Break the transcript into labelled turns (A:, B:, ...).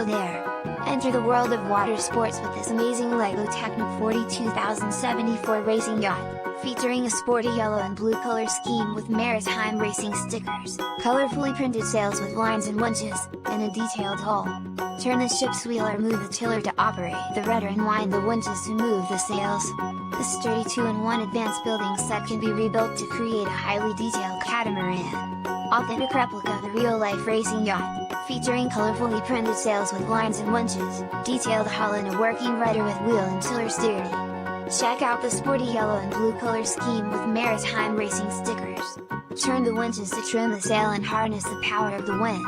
A: there. Enter the world of water sports with this amazing LEGO Technic 42074 racing yacht, featuring a sporty yellow and blue color scheme with maritime racing stickers, colorfully printed sails with lines and winches, and a detailed hull. Turn the ship's wheel or move the tiller to operate the rudder and wind the winches to move the sails. This sturdy 2-in-1 advanced building set can be rebuilt to create a highly detailed catamaran. Authentic replica of the real-life racing yacht, featuring colorfully printed sails with lines and winches, detailed hull and a working rudder with wheel and tiller steering. Check out the sporty yellow and blue color scheme with maritime racing stickers. Turn the winches to trim the sail and harness the power of the wind.